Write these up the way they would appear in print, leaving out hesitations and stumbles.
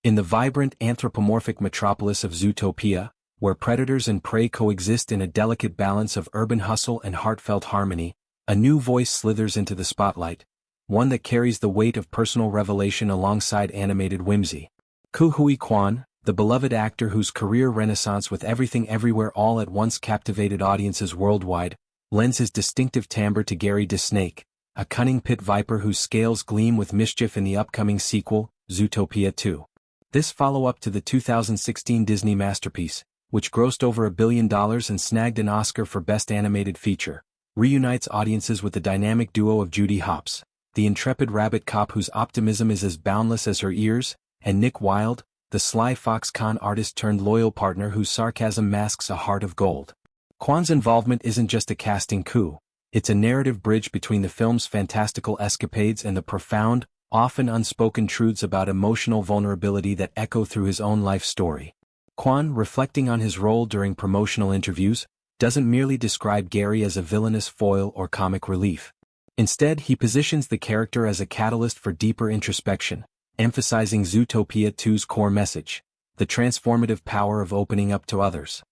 In the vibrant anthropomorphic metropolis of Zootopia, where predators and prey coexist in a delicate balance of urban hustle and heartfelt harmony, a new voice slithers into the spotlight, one that carries the weight of personal revelation alongside animated whimsy. Huy Quan, the beloved actor whose career renaissance with Everything Everywhere All at Once captivated audiences worldwide, lends his distinctive timbre to Gary the Snake, a cunning pit viper whose scales gleam with mischief in the upcoming sequel, Zootopia 2. This follow-up to the 2016 Disney masterpiece, which grossed over $1 billion and snagged an Oscar for Best Animated Feature, reunites audiences with the dynamic duo of Judy Hopps, the intrepid rabbit cop whose optimism is as boundless as her ears, and Nick Wilde, the sly fox con artist turned loyal partner whose sarcasm masks a heart of gold. Quan's involvement isn't just a casting coup, it's a narrative bridge between the film's fantastical escapades and the profound, often unspoken truths about emotional vulnerability that echo through his own life story. Quan, reflecting on his role during promotional interviews, doesn't merely describe Gary as a villainous foil or comic relief. Instead, he positions the character as a catalyst for deeper introspection, emphasizing Zootopia 2's core message, the transformative power of opening up to others.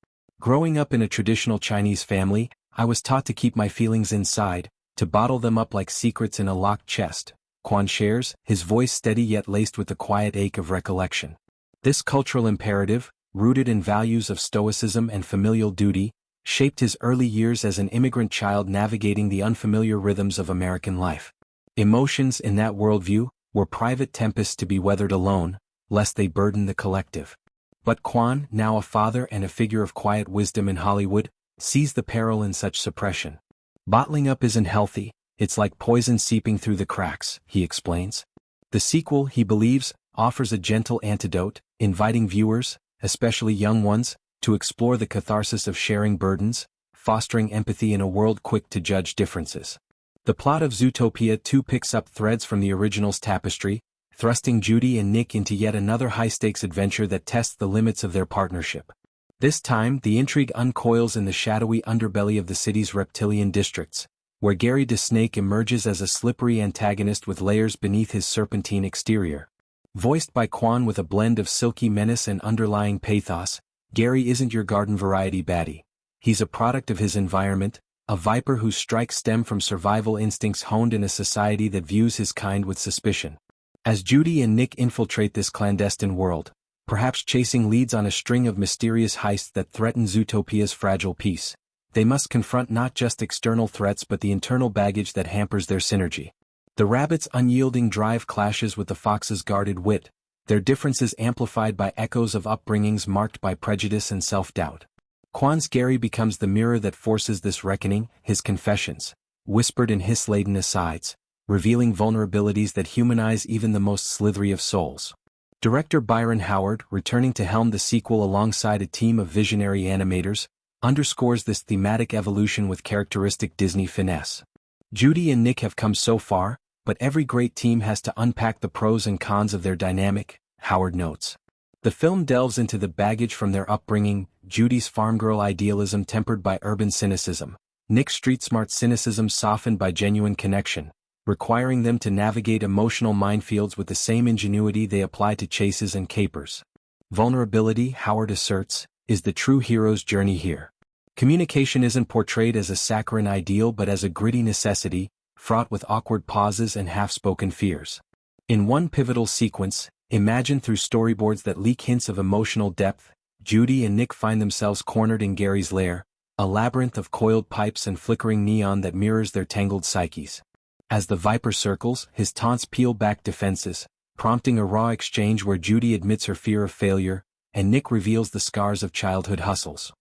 Growing up in a traditional Chinese family, I was taught to keep my feelings inside, to bottle them up like secrets in a locked chest, Quan shares, his voice steady yet laced with the quiet ache of recollection. This cultural imperative, rooted in values of stoicism and familial duty, shaped his early years as an immigrant child navigating the unfamiliar rhythms of American life. Emotions in that worldview were private tempests to be weathered alone, lest they burden the collective. But Quan, now a father and a figure of quiet wisdom in Hollywood, sees the peril in such suppression. Bottling up isn't healthy, it's like poison seeping through the cracks, he explains. The sequel, he believes, offers a gentle antidote, inviting viewers, especially young ones, to explore the catharsis of sharing burdens, fostering empathy in a world quick to judge differences. The plot of Zootopia 2 picks up threads from the original's tapestry, thrusting Judy and Nick into yet another high-stakes adventure that tests the limits of their partnership. This time, the intrigue uncoils in the shadowy underbelly of the city's reptilian districts, where Gary the Snake emerges as a slippery antagonist with layers beneath his serpentine exterior. Voiced by Quan with a blend of silky menace and underlying pathos, Gary isn't your garden-variety baddie. He's a product of his environment, a viper whose strikes stem from survival instincts honed in a society that views his kind with suspicion. As Judy and Nick infiltrate this clandestine world, perhaps chasing leads on a string of mysterious heists that threaten Zootopia's fragile peace, they must confront not just external threats but the internal baggage that hampers their synergy. The rabbit's unyielding drive clashes with the fox's guarded wit, their differences amplified by echoes of upbringings marked by prejudice and self-doubt. Quan's Gary becomes the mirror that forces this reckoning, his confessions, whispered in hiss-laden asides, revealing vulnerabilities that humanize even the most slithery of souls. Director Byron Howard, returning to helm the sequel alongside a team of visionary animators, underscores this thematic evolution with characteristic Disney finesse. Judy and Nick have come so far, but every great team has to unpack the pros and cons of their dynamic, Howard notes. The film delves into the baggage from their upbringing, Judy's farm-girl idealism tempered by urban cynicism, Nick's street-smart cynicism softened by genuine connection, requiring them to navigate emotional minefields with the same ingenuity they apply to chases and capers. Vulnerability, Howard asserts, is the true hero's journey here. Communication isn't portrayed as a saccharine ideal but as a gritty necessity, fraught with awkward pauses and half-spoken fears. In one pivotal sequence, imagined through storyboards that leak hints of emotional depth, Judy and Nick find themselves cornered in Gary's lair, a labyrinth of coiled pipes and flickering neon that mirrors their tangled psyches. As the viper circles, his taunts peel back defenses, prompting a raw exchange where Judy admits her fear of failure, and Nick reveals the scars of childhood hustles.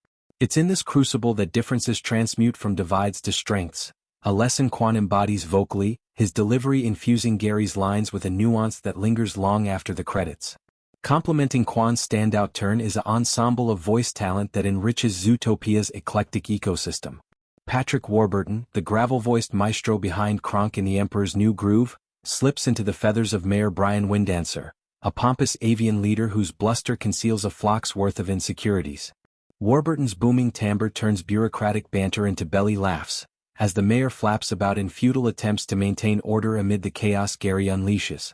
It's in this crucible that differences transmute from divides to strengths, a lesson Quan embodies vocally, his delivery infusing Gary's lines with a nuance that lingers long after the credits. Complementing Quan's standout turn is an ensemble of voice talent that enriches Zootopia's eclectic ecosystem. Patrick Warburton, the gravel-voiced maestro behind Kronk in The Emperor's New Groove, slips into the feathers of Mayor Brian Windancer, a pompous avian leader whose bluster conceals a flock's worth of insecurities. Warburton's booming timbre turns bureaucratic banter into belly laughs, as the mayor flaps about in futile attempts to maintain order amid the chaos Gary unleashes.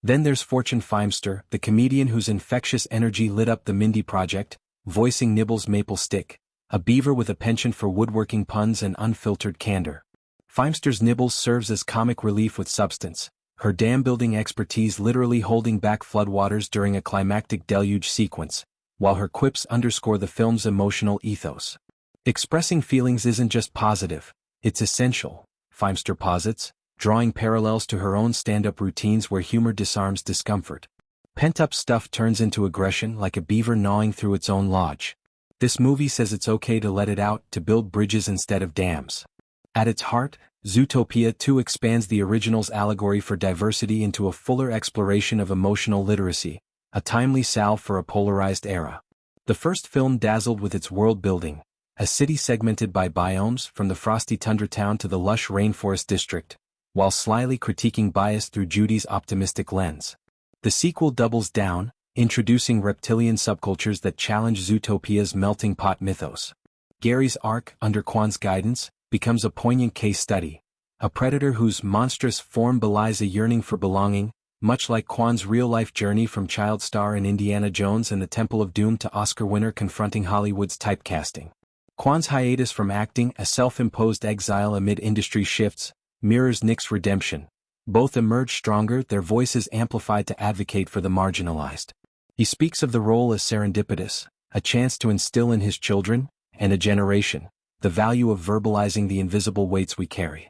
Then there's Fortune Feimster, the comedian whose infectious energy lit up the Mindy Project, voicing Nibbles Maple Stick, a beaver with a penchant for woodworking puns and unfiltered candor. Feimster's Nibbles serves as comic relief with substance, her dam-building expertise literally holding back floodwaters during a climactic deluge sequence, while her quips underscore the film's emotional ethos. Expressing feelings isn't just positive, it's essential, Feimster posits, drawing parallels to her own stand-up routines where humor disarms discomfort. Pent-up stuff turns into aggression like a beaver gnawing through its own lodge. This movie says it's okay to let it out, to build bridges instead of dams. At its heart, Zootopia 2 expands the original's allegory for diversity into a fuller exploration of emotional literacy, a timely salve for a polarized era. The first film dazzled with its world-building, a city segmented by biomes from the frosty tundra town to the lush rainforest district, while slyly critiquing bias through Judy's optimistic lens. The sequel doubles down, introducing reptilian subcultures that challenge Zootopia's melting pot mythos. Gary's arc, under Quan's guidance, becomes a poignant case study, a predator whose monstrous form belies a yearning for belonging, much like Quan's real-life journey from child star in Indiana Jones and the Temple of Doom to Oscar winner confronting Hollywood's typecasting. Quan's hiatus from acting, a self-imposed exile amid industry shifts, mirrors Nick's redemption. Both emerge stronger, their voices amplified to advocate for the marginalized. He speaks of the role as serendipitous, a chance to instill in his children, and a generation, the value of verbalizing the invisible weights we carry.